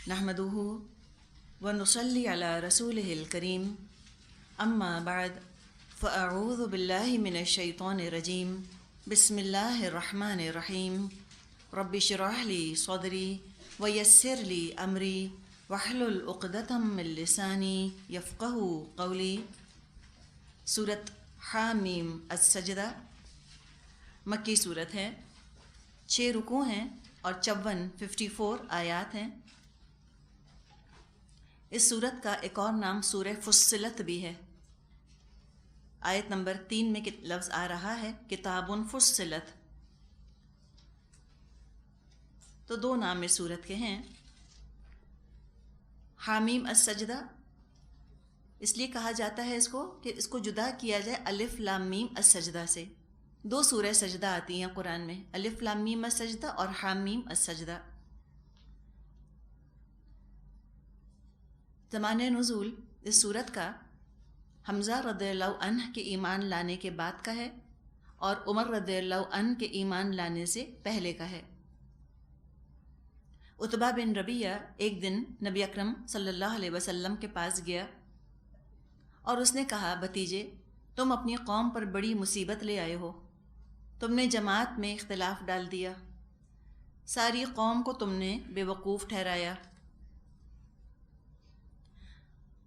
نحمدہ ونصلی علی رسولہ الکریم اما بعد فاعوذ باللہ من الشیطان الرجیم بسم اللہ الرحمن الرحیم رب اشرح لی صدری ویسر لی امری واحلل عقدۃ من لسانی یفقہوا قولی۔ سورۃ حامیم السجدہ مکی صورت ہے، 6 رکوع ہیں اور 54 آیات ہیں۔ اس صورت کا ایک اور نام سورہ فصلت بھی ہے۔ آیت نمبر 3 میں لفظ آ رہا ہے کتاب فصلت، تو 2 نام اس صورت کے ہیں۔ حامیم السجدہ اس لیے کہا جاتا ہے اس کو کہ اس کو جدا کیا جائے الف لام میم السجدہ سے۔ 2 سورہ سجدہ آتی ہیں قرآن میں، الف لام میم السجدہ اور حامیم السجدہ۔ زمانۂ نزول اس صورت کا حمزہ رضی اللہ عنہ کے ایمان لانے کے بعد کا ہے اور عمر رضی اللہ عنہ کے ایمان لانے سے پہلے کا ہے۔ عتبہ بن ربیعہ ایک دن نبی اکرم صلی اللہ علیہ وسلم کے پاس گیا اور اس نے کہا، بھتیجے تم اپنی قوم پر بڑی مصیبت لے آئے ہو، تم نے جماعت میں اختلاف ڈال دیا، ساری قوم کو تم نے بے وقوف ٹھہرایا،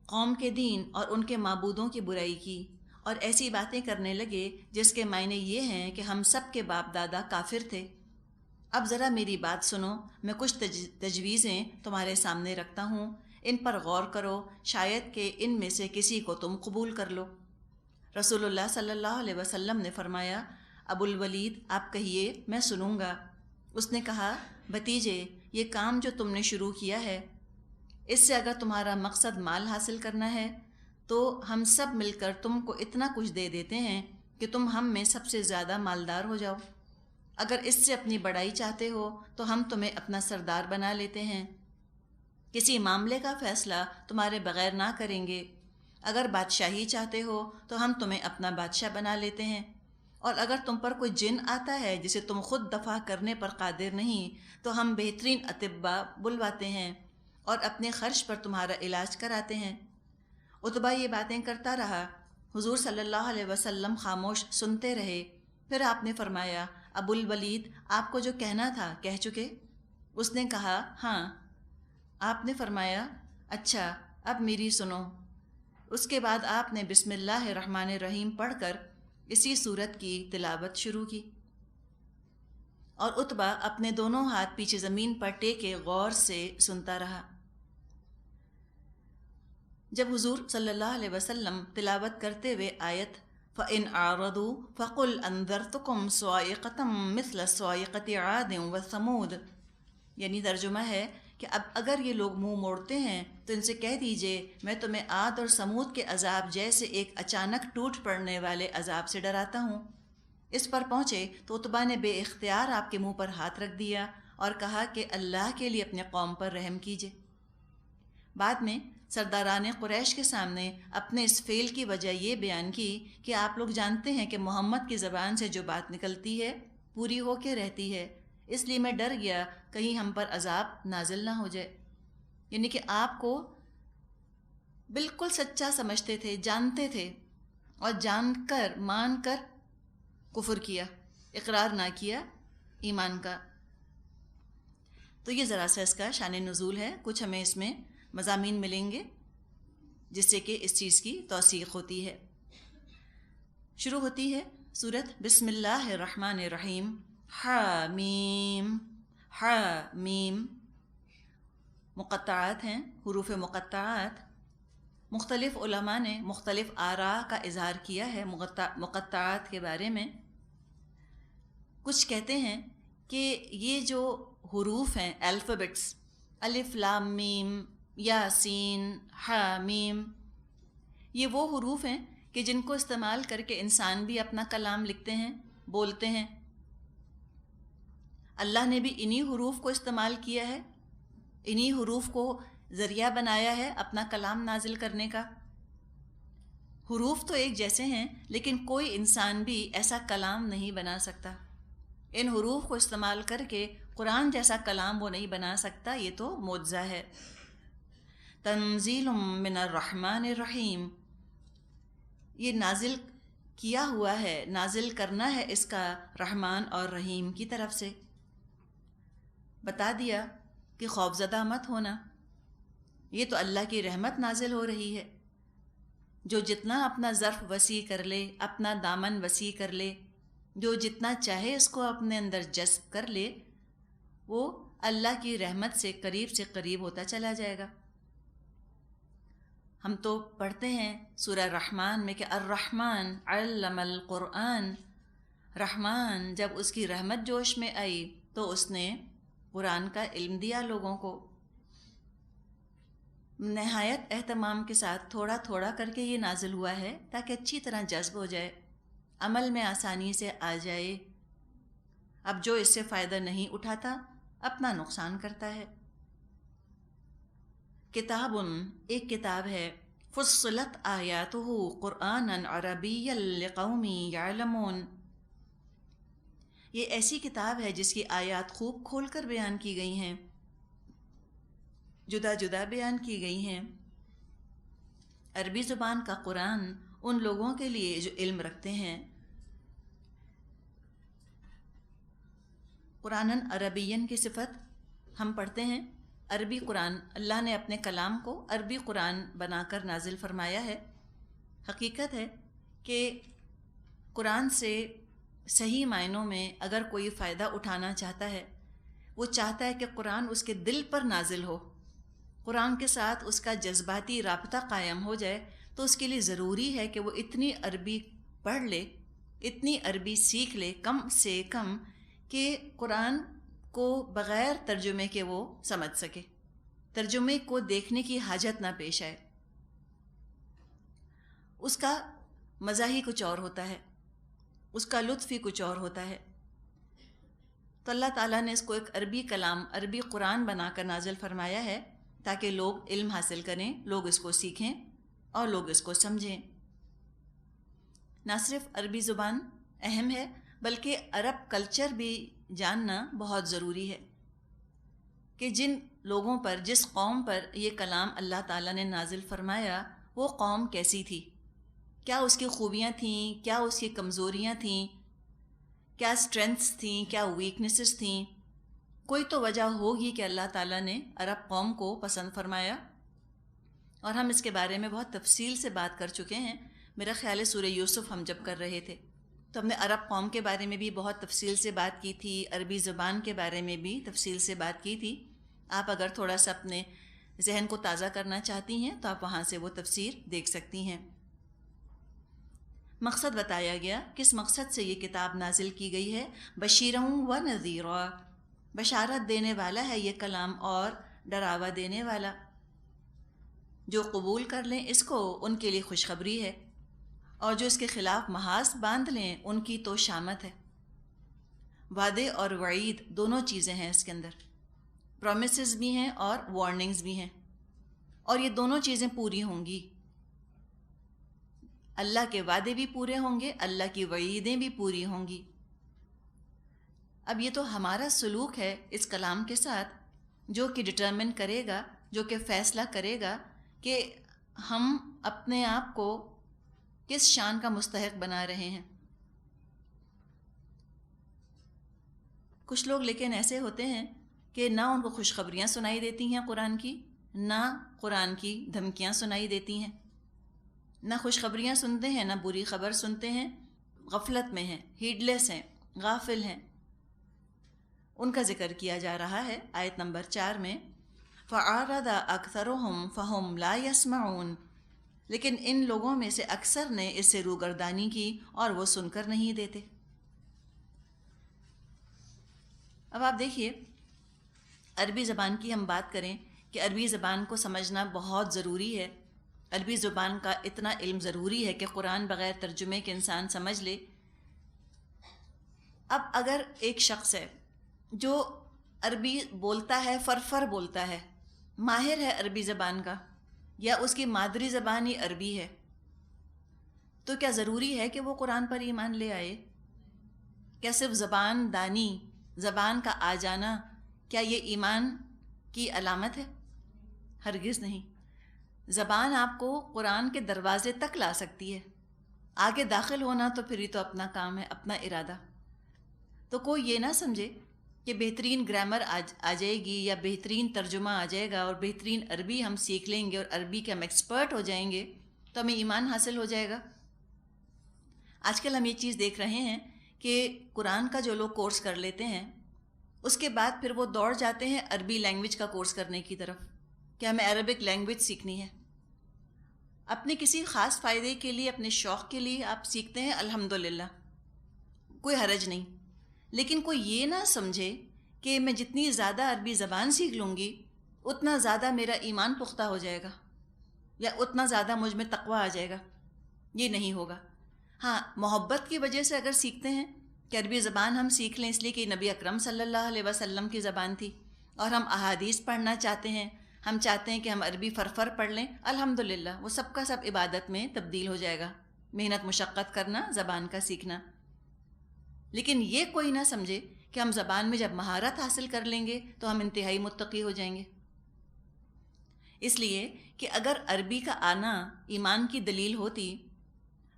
قوم کے دین اور ان کے معبودوں کی برائی کی اور ایسی باتیں کرنے لگے جس کے معنی یہ ہیں کہ ہم سب کے باپ دادا کافر تھے۔ اب ذرا میری بات سنو، میں کچھ تجویزیں تمہارے سامنے رکھتا ہوں، ان پر غور کرو، شاید کہ ان میں سے کسی کو تم قبول کر لو۔ رسول اللہ صلی اللہ علیہ وسلم نے فرمایا، ابو الولید آپ کہیے، میں سنوں گا۔ اس نے کہا، بھتیجے یہ کام جو تم نے شروع کیا ہے، اس سے اگر تمہارا مقصد مال حاصل کرنا ہے تو ہم سب مل کر تم کو اتنا کچھ دے دیتے ہیں کہ تم ہم میں سب سے زیادہ مالدار ہو جاؤ۔ اگر اس سے اپنی بڑائی چاہتے ہو تو ہم تمہیں اپنا سردار بنا لیتے ہیں، کسی معاملے کا فیصلہ تمہارے بغیر نہ کریں گے۔ اگر بادشاہی چاہتے ہو تو ہم تمہیں اپنا بادشاہ بنا لیتے ہیں، اور اگر تم پر کوئی جن آتا ہے جسے تم خود دفع کرنے پر قادر نہیں تو ہم بہترین اطباء بلواتے ہیں اور اپنے خرچ پر تمہارا علاج کراتے ہیں۔ عتبہ یہ باتیں کرتا رہا، حضور صلی اللہ علیہ وسلم خاموش سنتے رہے۔ پھر آپ نے فرمایا، ابو الولید آپ کو جو کہنا تھا کہہ چکے؟ اس نے کہا، ہاں۔ آپ نے فرمایا، اچھا اب میری سنو۔ اس کے بعد آپ نے بسم اللہ الرحمن الرحیم پڑھ کر اسی صورت کی تلاوت شروع کی، اور عتبہ اپنے دونوں ہاتھ پیچھے زمین پر ٹیکے غور سے سنتا رہا۔ جب حضور صلی اللہ علیہ وسلم تلاوت کرتے ہوئے آیت فَإِنْ أَعْرَضُوا فَقُلْ أَنذَرْتُكُمْ صَاعِقَةً مِثْلَ صَاعِقَةِ عَادٍ وَثَمُودَ، یعنی ترجمہ ہے کہ اب اگر یہ لوگ منہ موڑتے ہیں تو ان سے کہہ دیجئے میں تمہیں عاد اور سمود کے عذاب جیسے ایک اچانک ٹوٹ پڑنے والے عذاب سے ڈراتا ہوں۔ اس پر پہنچے تو عتبہ نے بے اختیار آپ کے منہ پر ہاتھ رکھ دیا اور کہا کہ اللہ کے لیے اپنے قوم پر رحم کیجئے۔ بعد میں سرداران قریش کے سامنے اپنے اس فعل کی وجہ یہ بیان کی کہ آپ لوگ جانتے ہیں کہ محمد کی زبان سے جو بات نکلتی ہے پوری ہو کے رہتی ہے، اس لیے میں ڈر گیا کہیں ہم پر عذاب نازل نہ ہو جائے۔ یعنی کہ آپ کو بالکل سچا سمجھتے تھے، جانتے تھے، اور جان کر مان کر کفر کیا، اقرار نہ کیا ایمان کا۔ تو یہ ذرا سا اس کا شان نزول ہے، کچھ ہمیں اس میں مضامین ملیں گے جس سے کہ اس چیز کی توثیق ہوتی ہے۔ شروع ہوتی ہے سورت بسم اللہ الرحمن الرحیم، حامیم۔ حامیم مقطعات ہیں، حروف مقطعات۔ مختلف علماء نے مختلف آراء کا اظہار کیا ہے مقطعات کے بارے میں۔ کچھ کہتے ہیں کہ یہ جو حروف ہیں، الفابٹس، الف لام میم، یاسین، حامیم، یہ وہ حروف ہیں کہ جن کو استعمال کر کے انسان بھی اپنا کلام لکھتے ہیں، بولتے ہیں۔ اللہ نے بھی انہی حروف کو استعمال کیا ہے، انہی حروف کو ذریعہ بنایا ہے اپنا کلام نازل کرنے کا۔ حروف تو ایک جیسے ہیں لیکن کوئی انسان بھی ایسا کلام نہیں بنا سکتا۔ ان حروف کو استعمال کر کے قرآن جیسا کلام وہ نہیں بنا سکتا، یہ تو معجزہ ہے۔ تنزیل من الرحمن الرحیم، یہ نازل کیا ہوا ہے، نازل کرنا ہے اس کا رحمان اور رحیم کی طرف سے۔ بتا دیا کہ خوفزدہ مت ہونا، یہ تو اللہ کی رحمت نازل ہو رہی ہے۔ جو جتنا اپنا ظرف وسیع کر لے، اپنا دامن وسیع کر لے، جو جتنا چاہے اس کو اپنے اندر جذب کر لے، وہ اللہ کی رحمت سے قریب ہوتا چلا جائے گا۔ ہم تو پڑھتے ہیں سورہ رحمان میں کہ الرحمن علم القرآن، رحمان جب اس کی رحمت جوش میں آئی تو اس نے قرآن کا علم دیا لوگوں کو، نہایت اہتمام کے ساتھ تھوڑا تھوڑا کر کے یہ نازل ہوا ہے تاکہ اچھی طرح جذب ہو جائے، عمل میں آسانی سے آ جائے۔ اب جو اس سے فائدہ نہیں اٹھاتا اپنا نقصان کرتا ہے۔ کتاب، ایک کتاب ہے، فصلت آیاتہ قرآنا عربیا لقوم یعلمون، یہ ایسی کتاب ہے جس کی آیات خوب کھول کر بیان کی گئی ہیں، جدا جدا بیان کی گئی ہیں۔ عربی زبان کا قرآن ان لوگوں کے لیے جو علم رکھتے ہیں۔ قرآناً عربین کی صفت ہم پڑھتے ہیں، عربی قرآن، اللہ نے اپنے کلام کو عربی قرآن بنا کر نازل فرمایا ہے۔ حقیقت ہے کہ قرآن سے صحیح معنوں میں اگر کوئی فائدہ اٹھانا چاہتا ہے، وہ چاہتا ہے کہ قرآن اس کے دل پر نازل ہو، قرآن کے ساتھ اس کا جذباتی رابطہ قائم ہو جائے، تو اس کے لیے ضروری ہے کہ وہ اتنی عربی پڑھ لے، اتنی عربی سیکھ لے کم سے کم، کہ قرآن کو بغیر ترجمے کے وہ سمجھ سکے، ترجمے کو دیکھنے کی حاجت نہ پیش آئے۔ اس کا مزہ ہی کچھ اور ہوتا ہے، اس کا لطف ہی کچھ اور ہوتا ہے۔ تو اللہ تعالیٰ نے اس کو ایک عربی کلام، عربی قرآن بنا کر نازل فرمایا ہے تاکہ لوگ علم حاصل کریں، لوگ اس کو سیکھیں اور لوگ اس کو سمجھیں۔ نہ صرف عربی زبان اہم ہے بلکہ عرب کلچر بھی جاننا بہت ضروری ہے کہ جن لوگوں پر، جس قوم پر یہ کلام اللہ تعالیٰ نے نازل فرمایا وہ قوم کیسی تھی، کیا اس کی خوبیاں تھیں، کیا اس کی کمزوریاں تھیں، کیا اسٹرینتھس تھیں، کیا ویکنیسز تھیں۔ کوئی تو وجہ ہوگی کہ اللہ تعالیٰ نے عرب قوم کو پسند فرمایا، اور ہم اس کے بارے میں بہت تفصیل سے بات کر چکے ہیں۔ میرا خیال ہے سورہ یوسف ہم جب کر رہے تھے تو ہم نے عرب قوم کے بارے میں بھی بہت تفصیل سے بات کی تھی، عربی زبان کے بارے میں بھی تفصیل سے بات کی تھی۔ آپ اگر تھوڑا سا اپنے ذہن کو تازہ کرنا چاہتی ہیں تو آپ وہاں سے وہ تفسیر دیکھ سکتی ہیں۔ مقصد بتایا گیا، کس مقصد سے یہ کتاب نازل کی گئی ہے۔ بشیرا و نذیرا، بشارت دینے والا ہے یہ کلام اور ڈراوا دینے والا۔ جو قبول کر لیں اس کو ان کے لیے خوشخبری ہے، اور جو اس کے خلاف محاذ باندھ لیں ان کی تو شامت ہے۔ وعدے اور وعید دونوں چیزیں ہیں اس کے اندر، پرومسز بھی ہیں اور وارننگز بھی ہیں، اور یہ دونوں چیزیں پوری ہوں گی۔ اللہ کے وعدے بھی پورے ہوں گے، اللہ کی وعیدیں بھی پوری ہوں گی۔ اب یہ تو ہمارا سلوک ہے اس کلام کے ساتھ، جو کہ ڈٹرمن کرے گا، جو کہ فیصلہ کرے گا کہ ہم اپنے آپ کو کس شان کا مستحق بنا رہے ہیں۔ کچھ لوگ لیکن ایسے ہوتے ہیں کہ نہ ان کو خوشخبریاں سنائی دیتی ہیں قرآن کی، نہ قرآن کی دھمکیاں سنائی دیتی ہیں، نہ خوشخبریاں سنتے ہیں نہ بری خبر سنتے ہیں، غفلت میں ہیں، ہیڈ لیس ہیں، غافل ہیں۔ ان کا ذکر کیا جا رہا ہے آیت نمبر 4 میں، فَأَعْرَضَ أَكْثَرُهُمْ فَهُمْ لَا يَسْمَعُونَ، لیکن ان لوگوں میں سے اکثر نے اس سے روگردانی کی اور وہ سن کر نہیں دیتے۔ اب آپ دیکھیے، عربی زبان کی ہم بات کریں کہ عربی زبان کو سمجھنا بہت ضروری ہے، عربی زبان کا اتنا علم ضروری ہے کہ قرآن بغیر ترجمے کے انسان سمجھ لے۔ اب اگر ایک شخص ہے جو عربی بولتا ہے، فرفر بولتا ہے، ماہر ہے عربی زبان کا، یا اس کی مادری زبان ہی عربی ہے، تو کیا ضروری ہے کہ وہ قرآن پر ایمان لے آئے؟ کیا صرف زبان دانی، زبان کا آ جانا، کیا یہ ایمان کی علامت ہے؟ ہرگز نہیں۔ زبان آپ کو قرآن کے دروازے تک لا سکتی ہے، آگے داخل ہونا تو پھر ہی تو اپنا کام ہے، اپنا ارادہ۔ تو کوئی یہ نہ سمجھے کہ بہترین گرامر آ جائے گی یا بہترین ترجمہ آ جائے گا اور بہترین عربی ہم سیکھ لیں گے اور عربی کے ہم ایکسپرٹ ہو جائیں گے تو ہمیں ایمان حاصل ہو جائے گا۔ آج کل ہم یہ چیز دیکھ رہے ہیں کہ قرآن کا جو لوگ کورس کر لیتے ہیں اس کے بعد پھر وہ دوڑ جاتے ہیں عربی لینگویج کا کورس کرنے کی طرف کہ ہمیں عربک لینگویج سیکھنی ہے۔ اپنے کسی خاص فائدے کے لیے، اپنے شوق کے لیے آپ سیکھتے ہیں، الحمدللہ، کوئی حرج نہیں۔ لیکن کوئی یہ نہ سمجھے کہ میں جتنی زیادہ عربی زبان سیکھ لوں گی اتنا زیادہ میرا ایمان پختہ ہو جائے گا یا اتنا زیادہ مجھ میں تقویٰ آ جائے گا۔ یہ نہیں ہوگا۔ ہاں، محبت کی وجہ سے اگر سیکھتے ہیں کہ عربی زبان ہم سیکھ لیں، اس لیے کہ نبی اکرم صلی اللہ علیہ وسلم کی زبان تھی اور ہم احادیث پڑھنا چاہتے ہیں، ہم چاہتے ہیں کہ ہم عربی فرفر پڑھ لیں، الحمدللہ وہ سب کا سب عبادت میں تبدیل ہو جائے گا، محنت مشقت کرنا، زبان کا سیکھنا۔ لیکن یہ کوئی نہ سمجھے کہ ہم زبان میں جب مہارت حاصل کر لیں گے تو ہم انتہائی متقی ہو جائیں گے۔ اس لیے کہ اگر عربی کا آنا ایمان کی دلیل ہوتی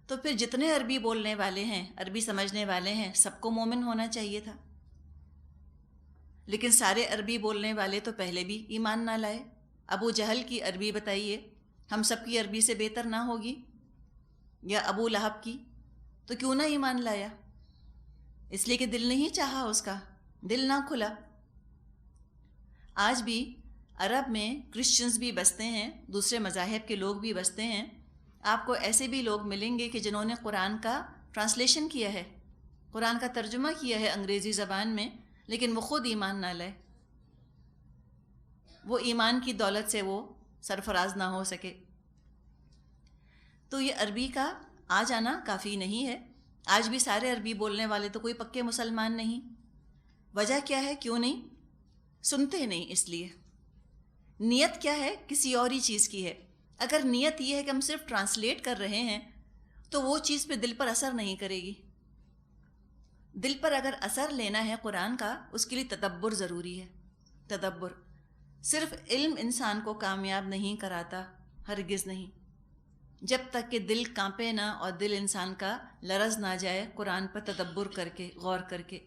تو پھر جتنے عربی بولنے والے ہیں، عربی سمجھنے والے ہیں، سب کو مومن ہونا چاہیے تھا۔ لیکن سارے عربی بولنے والے تو پہلے بھی ایمان نہ لائے۔ ابو جہل کی عربی بتائیے، ہم سب کی عربی سے بہتر نہ ہوگی؟ یا ابو لہب کی؟ تو کیوں نہ ایمان لایا؟ اس لیے کہ دل نہیں چاہا، اس کا دل نہ کھلا۔ آج بھی عرب میں کرسچنز بھی بستے ہیں، دوسرے مذاہب کے لوگ بھی بستے ہیں۔ آپ کو ایسے بھی لوگ ملیں گے کہ جنہوں نے قرآن کا ٹرانسلیشن کیا ہے، قرآن کا ترجمہ کیا ہے انگریزی زبان میں، لیکن وہ خود ایمان نہ لائے، وہ ایمان کی دولت سے وہ سرفراز نہ ہو سکے۔ تو یہ عربی کا آ جانا کافی نہیں ہے۔ آج بھی سارے عربی بولنے والے تو کوئی پکے مسلمان نہیں۔ وجہ کیا ہے؟ کیوں نہیں سنتے؟ نہیں، اس لیے نیت کیا ہے؟ کسی اور ہی چیز کی ہے۔ اگر نیت یہ ہے کہ ہم صرف ٹرانسلیٹ کر رہے ہیں تو وہ چیز پہ دل پر اثر نہیں کرے گی۔ دل پر اگر اثر لینا ہے قرآن کا، اس کے لیے تدبر ضروری ہے۔ تدبر صرف علم انسان کو کامیاب نہیں کراتا، ہرگز نہیں، جب تک کہ دل کانپے نہ اور دل انسان کا لرز نہ جائے قرآن پر تدبر کر کے، غور کر کے۔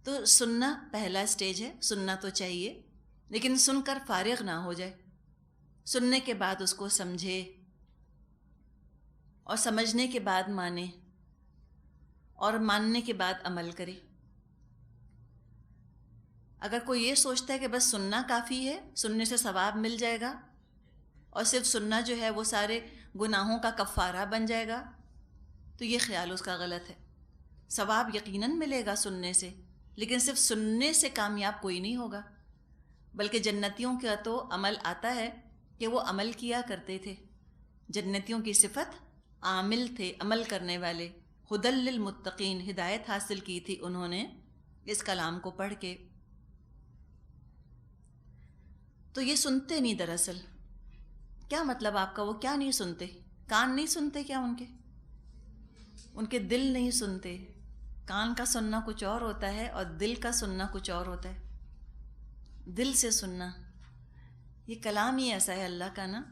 تو سننا پہلا سٹیج ہے، سننا تو چاہیے، لیکن سن کر فارغ نہ ہو جائے، سننے کے بعد اس کو سمجھے اور سمجھنے کے بعد مانے اور ماننے کے بعد عمل کرے۔ اگر کوئی یہ سوچتا ہے کہ بس سننا کافی ہے، سننے سے ثواب مل جائے گا اور صرف سننا جو ہے وہ سارے گناہوں کا کفارہ بن جائے گا، تو یہ خیال اس کا غلط ہے۔ ثواب یقیناً ملے گا سننے سے، لیکن صرف سننے سے کامیاب کوئی نہیں ہوگا، بلکہ جنتیوں کا تو عمل آتا ہے کہ وہ عمل کیا کرتے تھے۔ جنتیوں کی صفت عامل تھے، عمل کرنے والے۔ ہدی للمتقین، ہدایت حاصل کی تھی انہوں نے اس کلام کو پڑھ کے۔ تو یہ سنتے نہیں، دراصل کیا مطلب آپ کا؟ وہ کیا نہیں سنتے؟ کان نہیں سنتے کیا ان کے دل نہیں سنتے؟ کان کا سننا کچھ اور ہوتا ہے اور دل کا سننا کچھ اور ہوتا ہے۔ دل سے سننا، یہ کلام ہی ایسا ہے اللہ کا نا،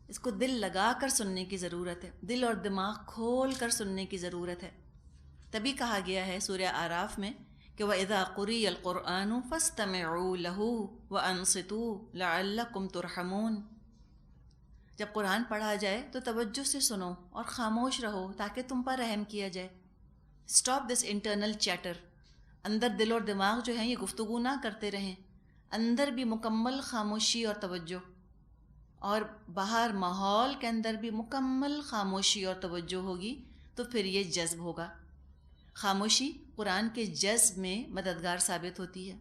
اس کو دل لگا کر سننے کی ضرورت ہے، دل اور دماغ کھول کر سننے کی ضرورت ہے۔ تبھی کہا گیا ہے سورہ اعراف میں کہ وَإِذَا قُرِئَ الْقُرْآنُ فَاسْتَمِعُوا لَهُ وَأَنصِتُوا لَعَلَّكُمْ تُرْحَمُونَ۔ جب قرآن پڑھا جائے تو توجہ سے سنو اور خاموش رہو تاکہ تم پر رحم کیا جائے۔ Stop this internal chatter. اندر دل اور دماغ جو ہیں یہ گفتگو نہ کرتے رہیں، اندر بھی مکمل خاموشی اور توجہ، اور باہر ماحول کے اندر بھی مکمل خاموشی اور توجہ ہوگی تو پھر یہ جذب ہوگا۔ خاموشی قرآن کے جذب میں مددگار ثابت ہوتی ہے۔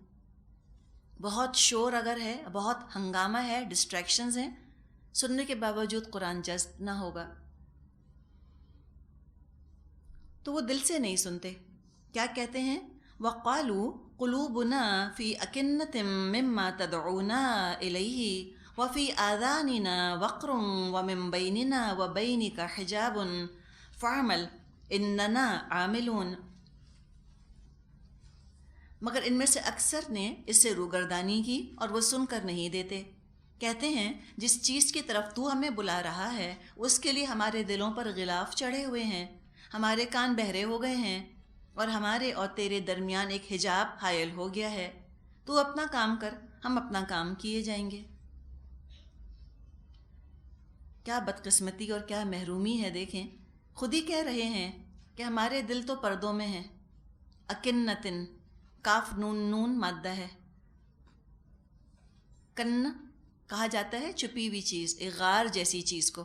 بہت شور اگر ہے، بہت ہنگامہ ہے، ڈسٹریکشنز ہیں، سننے کے باوجود قرآن جذب نہ ہوگا، تو وہ دل سے نہیں سنتے۔ کیا کہتے ہیں؟ وَقَالُوا قُلُوبُنَا فِي أَكِنَّةٍ مِّمَّا تَدْعُونَا إِلَيْهِ وَفِي آذَانِنَا وَقْرٌ وَمِن بَيْنِنَا وَبَيْنِكَ حِجَابٌ فَاعْمَلْ اننا عاملون، مگر ان میں سے اکثر نے اس سے روگردانی کی اور وہ سن کر نہیں دیتے۔ کہتے ہیں جس چیز کی طرف تو ہمیں بلا رہا ہے اس کے لیے ہمارے دلوں پر غلاف چڑھے ہوئے ہیں، ہمارے کان بہرے ہو گئے ہیں اور ہمارے اور تیرے درمیان ایک حجاب حائل ہو گیا ہے۔ تو اپنا کام کر، ہم اپنا کام کیے جائیں گے۔ کیا بدقسمتی اور کیا محرومی ہے، دیکھیں خود ہی کہہ رہے ہیں کہ ہمارے دل تو پردوں میں ہیں۔ اکنتن، کاف نون نون مادہ ہے۔ کن کہا جاتا ہے چھپی ہوئی چیز، ایک غار جیسی چیز کو۔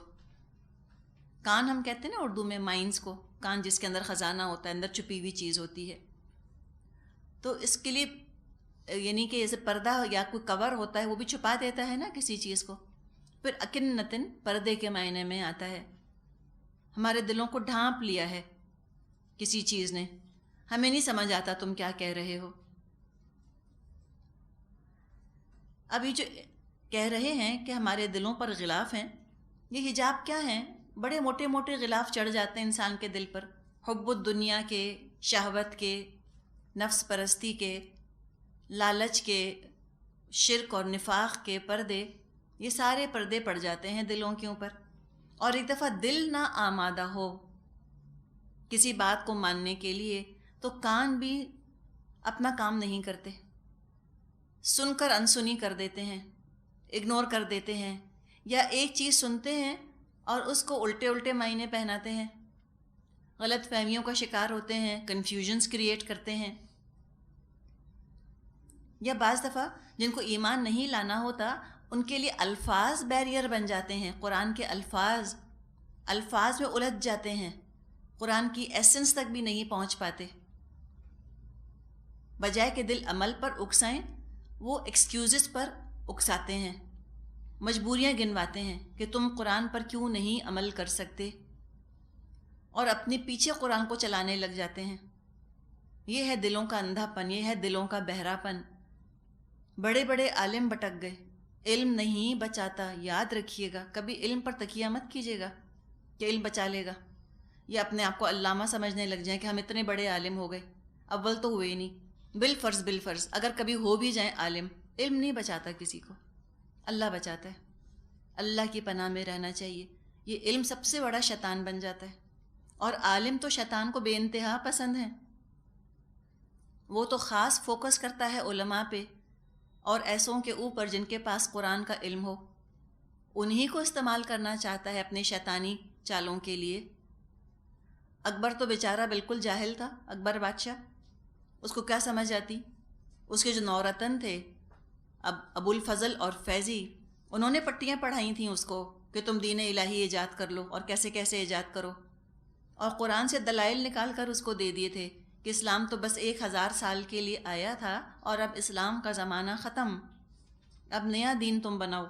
کان ہم کہتے ہیں نا اردو میں مائنز کو، کان جس کے اندر خزانہ ہوتا ہے، اندر چھپی ہوئی چیز ہوتی ہے۔ تو اس کے لیے یعنی کہ جیسے پردہ یا کوئی کور ہوتا ہے وہ بھی چھپا دیتا ہے نا کسی چیز کو۔ پھر اکنتن پردے کے معنی میں آتا ہے، ہمارے دلوں کو ڈھانپ لیا ہے کسی چیز نے، ہمیں نہیں سمجھ آتا تم کیا کہہ رہے ہو۔ ابھی جو کہہ رہے ہیں کہ ہمارے دلوں پر غلاف ہیں، یہ حجاب کیا ہیں؟ بڑے موٹے موٹے غلاف چڑھ جاتے ہیں انسان کے دل پر، حب الدنیا کے، شہوت کے، نفس پرستی کے، لالچ کے، شرک اور نفاق کے پردے، یہ سارے پردے پڑ جاتے ہیں دلوں کے اوپر۔ اور ایک دفعہ دل نہ آمادہ ہو کسی بات کو ماننے کے لیے تو کان بھی اپنا کام نہیں کرتے، سن کر انسنی کر دیتے ہیں، اگنور کر دیتے ہیں، یا ایک چیز سنتے ہیں اور اس کو الٹے الٹے معنی پہناتے ہیں، غلط فہمیوں کا شکار ہوتے ہیں، کنفیوژنز کریٹ کرتے ہیں۔ یا بعض دفعہ جن کو ایمان نہیں لانا ہوتا ان کے لیے الفاظ بیریئر بن جاتے ہیں، قرآن کے الفاظ میں الجھ جاتے ہیں، قرآن کی ایسنس تک بھی نہیں پہنچ پاتے۔ بجائے کہ دل عمل پر اکسائیں، وہ ایکسکیوزز پر اکساتے ہیں، مجبوریاں گنواتے ہیں کہ تم قرآن پر کیوں نہیں عمل کر سکتے، اور اپنے پیچھے قرآن کو چلانے لگ جاتے ہیں۔ یہ ہے دلوں کا اندھا پن، یہ ہے دلوں کا بہرا پن۔ بڑے بڑے عالم بھٹک گئے، علم نہیں بچاتا، یاد رکھیے گا، کبھی علم پر تکیہ مت کیجیے گا کہ علم بچا لے گا، یا اپنے آپ کو علامہ سمجھنے لگ جائیں کہ ہم اتنے بڑے عالم ہو گئے۔ اول تو ہوئے ہی نہیں، بالفرض اگر کبھی ہو بھی جائیں عالم، علم نہیں بچاتا کسی کو، اللہ بچاتا ہے۔ اللہ کی پناہ میں رہنا چاہیے۔ یہ علم سب سے بڑا شیطان بن جاتا ہے، اور عالم تو شیطان کو بے انتہا پسند ہے۔ وہ تو خاص فوکس کرتا ہے علماء پہ اور ایسوں کے اوپر جن کے پاس قرآن کا علم ہو، انہی کو استعمال کرنا چاہتا ہے اپنے شیطانی چالوں کے لیے۔ اکبر تو بیچارہ بالکل جاہل تھا، اکبر بادشاہ، اس کو کیا سمجھ آتی؟ اس کے جو نورتن تھے ابو الفضل اور فیضی، انہوں نے پٹیاں پڑھائی تھیں اس کو کہ تم دین الہی ایجاد کر لو اور کیسے کیسے ایجاد کرو، اور قرآن سے دلائل نکال کر اس کو دے دیے تھے کہ اسلام تو بس 1000 سال کے لیے آیا تھا اور اب اسلام کا زمانہ ختم، اب نیا دین تم بناؤ۔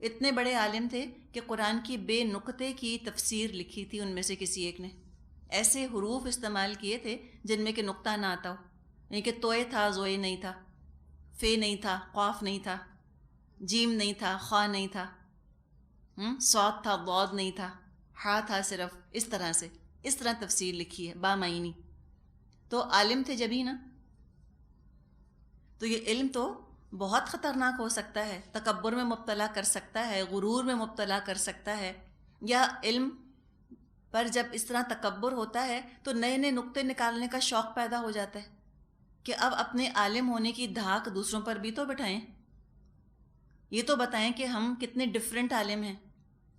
اتنے بڑے عالم تھے کہ قرآن کی بے نقطے کی تفسیر لکھی تھی ان میں سے کسی ایک نے، ایسے حروف استعمال کیے تھے جن میں کہ نقطہ نہ آتا ہو، یعنی کہ توئے تھا زوئے نہیں تھا، فے نہیں تھا قاف نہیں تھا، جیم نہیں تھا خا نہیں تھا، صاد تھا ضاد نہیں تھا، ہا تھا صرف، اس طرح تفسیر لکھی ہے بامعنی۔ تو عالم تھے جبھی نا۔ تو یہ علم تو بہت خطرناک ہو سکتا ہے، تکبر میں مبتلا کر سکتا ہے، غرور میں مبتلا کر سکتا ہے، یا علم پر جب اس طرح تکبر ہوتا ہے تو نئے نئے نقطے نکالنے کا شوق پیدا ہو جاتا ہے کہ اب اپنے عالم ہونے کی دھاک دوسروں پر بھی تو بٹھائیں، یہ تو بتائیں کہ ہم کتنے ڈفرینٹ عالم ہیں،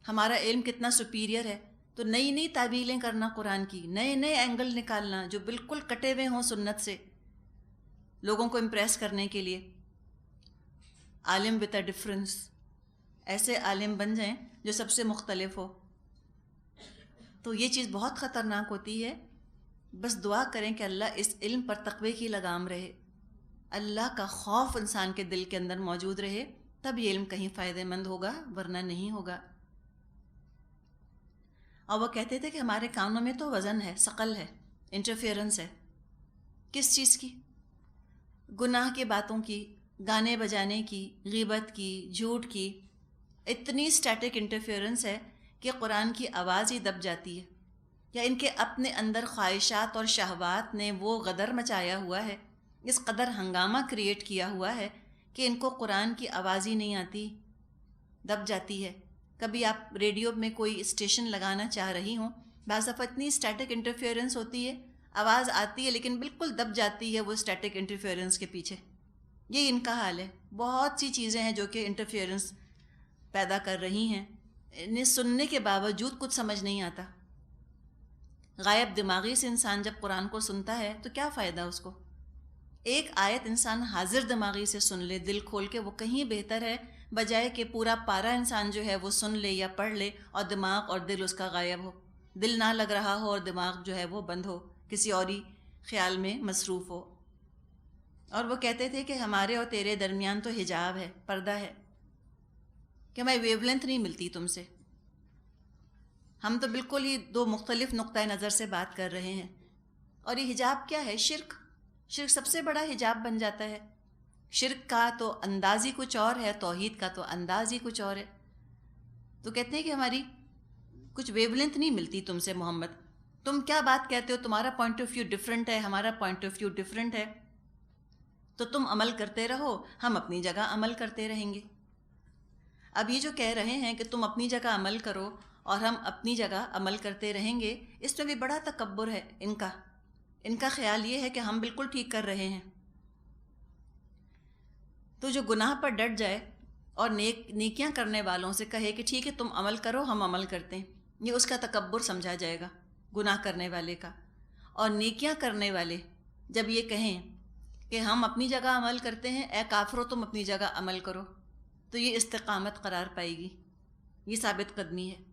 ہمارا علم کتنا سپیریئر ہے۔ تو نئی نئی تعبیلیں کرنا قرآن کی، نئے نئے اینگل نکالنا جو بالکل کٹے ہوئے ہوں سنت سے، لوگوں کو امپریس کرنے کے لیے۔ عالم وتھ اے ڈفرنس، ایسے عالم بن جائیں جو سب سے مختلف ہو۔ تو یہ چیز بہت خطرناک ہوتی ہے۔ بس دعا کریں کہ اللہ اس علم پر تقوی کی لگام رہے، اللہ کا خوف انسان کے دل کے اندر موجود رہے، تب یہ علم کہیں فائدہ مند ہوگا، ورنہ نہیں ہوگا۔ اور وہ کہتے تھے کہ ہمارے کانوں میں تو وزن ہے، ثقل ہے، انٹرفیئرنس ہے۔ کس چیز کی؟ گناہ کی باتوں کی، گانے بجانے کی، غیبت کی، جھوٹ کی، اتنی اسٹیٹک انٹرفیئرنس ہے کہ قرآن کی آواز ہی دب جاتی ہے، یا ان کے اپنے اندر خواہشات اور شہوات نے وہ غدر مچایا ہوا ہے، اس قدر ہنگامہ کریٹ کیا ہوا ہے کہ ان کو قرآن کی آواز ہی نہیں آتی، دب جاتی ہے۔ کبھی آپ ریڈیو میں کوئی اسٹیشن لگانا چاہ رہی ہوں، بعض دفعہ اتنی اسٹیٹک انٹرفیئرنس ہوتی ہے، آواز آتی ہے لیکن بالکل دب جاتی ہے وہ اسٹیٹک انٹرفیئرنس کے پیچھے۔ یہ ان کا حال ہے۔ بہت سی چیزیں ہیں جو کہ انٹرفیئرنس پیدا کر رہی ہیں، انہیں سننے کے باوجود کچھ سمجھ نہیں آتا۔ غائب دماغی سے انسان جب قرآن کو سنتا ہے تو کیا فائدہ اس کو؟ ایک آیت انسان حاضر دماغی سے سن لے، دل کھول کے، وہ کہیں بہتر ہے بجائے کہ پورا پارا انسان جو ہے وہ سن لے یا پڑھ لے اور دماغ اور دل اس کا غائب ہو، دل نہ لگ رہا ہو اور دماغ جو ہے وہ بند ہو، کسی اور ہی خیال میں مصروف ہو۔ اور وہ کہتے تھے کہ ہمارے اور تیرے درمیان تو حجاب ہے، پردہ ہے، کہ ہمیں ویو لینتھ نہیں ملتی تم سے، ہم تو بالکل ہی دو مختلف نقطۂ نظر سے بات کر رہے ہیں۔ اور یہ حجاب کیا ہے؟ شرک۔ شرک سب سے بڑا حجاب بن جاتا ہے۔ شرک کا تو انداز ہی کچھ اور ہے، توحید کا تو انداز ہی کچھ اور ہے۔ تو کہتے ہیں کہ ہماری کچھ ویو لینتھ نہیں ملتی تم سے محمد، تم کیا بات کہتے ہو، تمہارا پوائنٹ آف ویو ڈفرینٹ ہے، ہمارا پوائنٹ آف ویو ڈفرینٹ ہے، تو تم عمل کرتے رہو، ہم اپنی جگہ عمل کرتے رہیں گے۔ اب یہ جو کہہ رہے ہیں کہ تم اپنی جگہ عمل کرو اور ہم اپنی جگہ عمل کرتے رہیں گے، اس میں بھی بڑا تکبر ہے ان کا خیال یہ ہے کہ ہم بالکل ٹھیک کر رہے ہیں۔ تو جو گناہ پر ڈٹ جائے اور نیکیاں کرنے والوں سے کہے کہ ٹھیک ہے تم عمل کرو ہم عمل کرتے ہیں، یہ اس کا تکبر سمجھا جائے گا گناہ کرنے والے کا۔ اور نیکیاں کرنے والے جب یہ کہیں کہ ہم اپنی جگہ عمل کرتے ہیں، اے کافرو تم اپنی جگہ عمل کرو، تو یہ استقامت قرار پائے گی، یہ ثابت قدمی ہے۔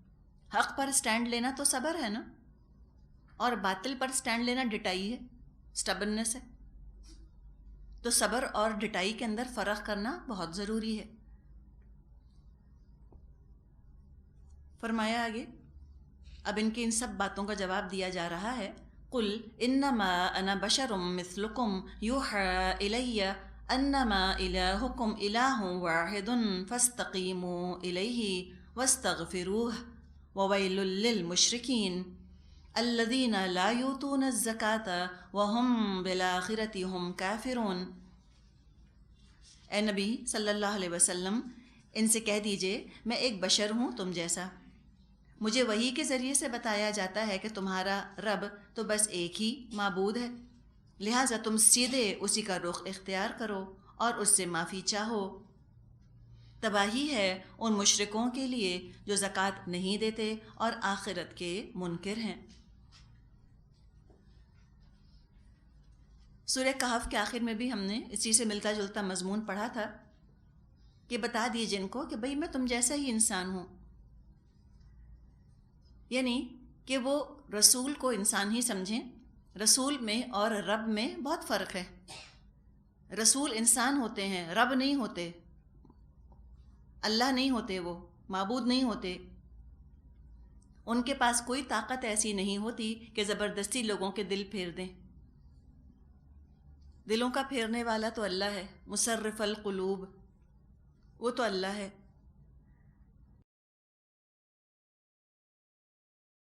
حق پر سٹینڈ لینا تو صبر ہے نا، اور باطل پر سٹینڈ لینا ڈٹائی ہے، سٹبنس ہے۔ تو صبر اور ڈٹائی کے اندر فرق کرنا بہت ضروری ہے۔ فرمایا آگے، اب ان کی ان سب باتوں کا جواب دیا جا رہا ہے۔ قل انما انا بشر مثلکم یوحی الی انما الہکم الہ واحد فاستقیموا الیہ واستغفروہ وویل للمشرکین الذین لا یؤتون الزکاة وهم بالآخرۃ هم کافرون۔ اے نبی صلی اللہ علیہ وسلم، ان سے کہہ دیجئے میں ایک بشر ہوں تم جیسا، مجھے وحی کے ذریعے سے بتایا جاتا ہے کہ تمہارا رب تو بس ایک ہی معبود ہے، لہٰذا تم سیدھے اسی کا رخ اختیار کرو اور اس سے معافی چاہو۔ تباہی ہے ان مشرکوں کے لیے جو زکوٰۃ نہیں دیتے اور آخرت کے منکر ہیں۔ سورہ کہف کے آخر میں بھی ہم نے اسی سے ملتا جلتا مضمون پڑھا تھا کہ بتا دیجئے ان کو کہ بھئی میں تم جیسا ہی انسان ہوں، یعنی کہ وہ رسول کو انسان ہی سمجھیں۔ رسول میں اور رب میں بہت فرق ہے۔ رسول انسان ہوتے ہیں، رب نہیں ہوتے، اللہ نہیں ہوتے، وہ معبود نہیں ہوتے، ان کے پاس کوئی طاقت ایسی نہیں ہوتی کہ زبردستی لوگوں کے دل پھیر دیں۔ دلوں کا پھیرنے والا تو اللہ ہے، مصرف القلوب، وہ تو اللہ ہے۔